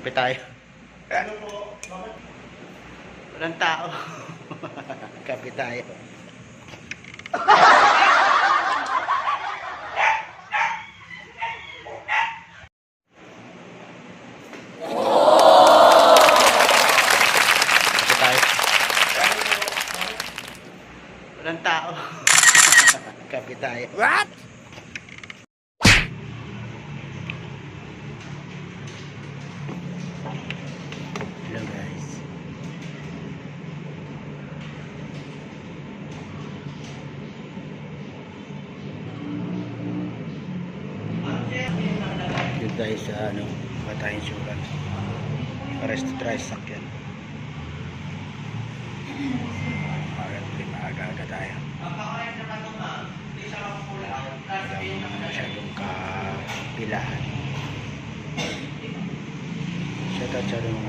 Kape tayo. Walang tao. Kape tayo. Kape tayo. Walang tao. Kape tayo. What? Hello guys. Dito tayo sa Bata Insurance. Pares to try sakyan. Maaga-aga tayo. Walang masyadong kapilahan. Shoutout sa mga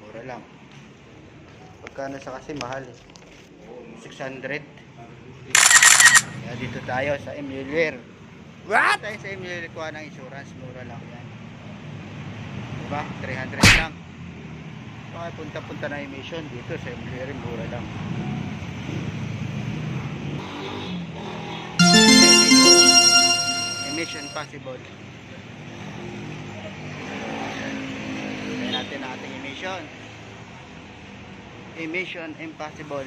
mura lang. Pagkano sa kasi mahal eh. 600. Kaya dito tayo sa Emilware. What? Tayo sa Emilware kuha ng insurance. Mura lang yan. Diba? 300 lang. Kaya punta-punta na emission dito sa Emilware. Mura lang. Mission possible. Tignan natin ang ating emission. Emission impossible.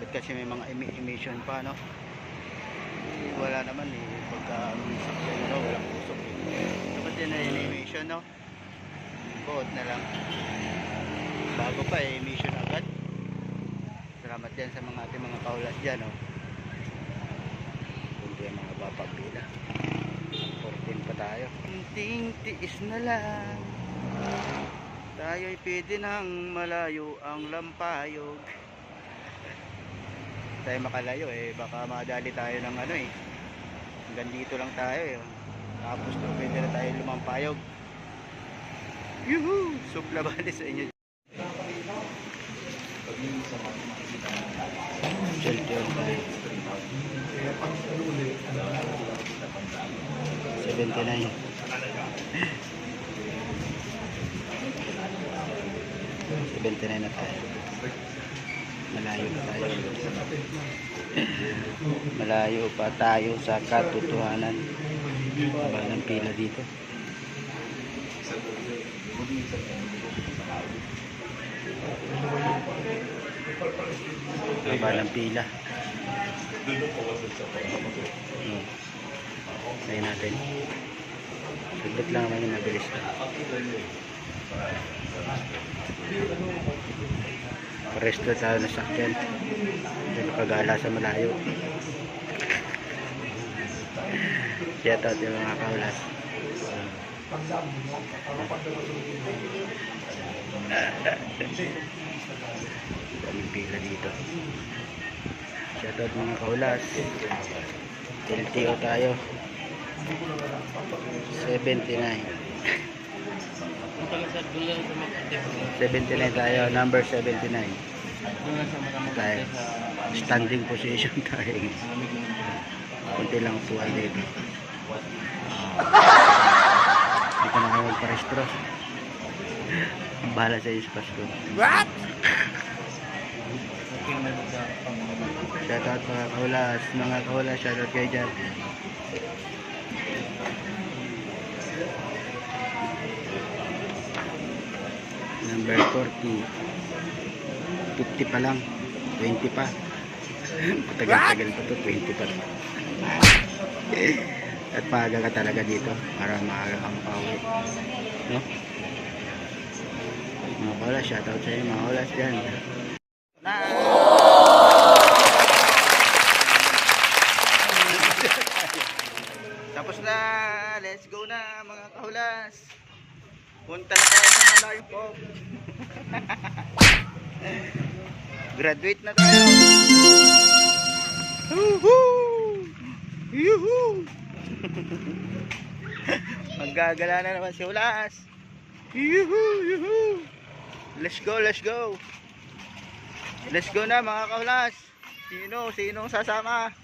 Ba't kasi may mga emission pa, no? Wala naman eh. Pagka walang usok eh. Dapat din na emission, no? Buot na lang. Bago pa eh, emission agad. Salamat yan sa mga ating mga kaulas dyan, no? Yung mga papagpila 14 pa tayo. Kunting tiis na lang, tayo'y pwede nang malayo ang lampayog. Tayo makalayo eh, baka madali tayo ng eh, hanggang dito lang tayo eh. Tapos to pwede na tayo lumampayog. Yuhu! Suplabali sa inyo. Shelter tayo 79. Na tayo. Malayo pa tayo. Malayo pa tayo sa katotohanan. Haba ng pila dito. Haba ng pila. Sayin natin. Saglit lang naman yung mabilis na. Paresto tayo na sakyan. Hindi pag-aala sa malayo. Shoutout yung mga kaulas. Daming pila dito. Shoutout mga kaulas. LTO tayo 79 tayo, number 79 tayo, standing position tayo. Kunti lang upuan dito. Dito na kayo magparestro. Bahala sa iyo sa Pasko. What? Shoutout mga kaulas, shoutout kayo dyan. Number 40 50 pa lang, 20 pa. Matagal-tagal pa to, 20 pa. At maaga ka talaga dito para maaga kang pauwi, no? Mga kaulas, shoutout sa inyo mga kaulas dyan. Tapos na, let's go na mga kaulas. Punta na tayo sa malayo po. Graduate na tayo. Woohoo! Yuhuu! Maggagala na naman si Ulas. Yuhuu! Yuhuu! Let's go, let's go. Let's go na mga kaulas. Sinong sasama?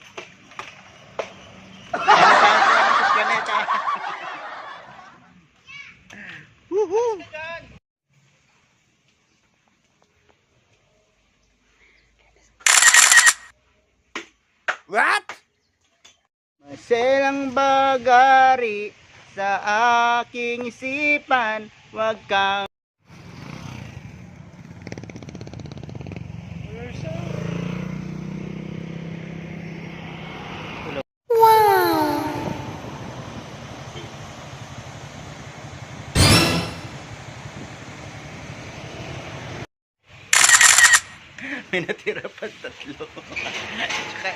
Woohoo! What? Maselang bagari sa aking isipan, wag kang may natira pa 3. Tsaka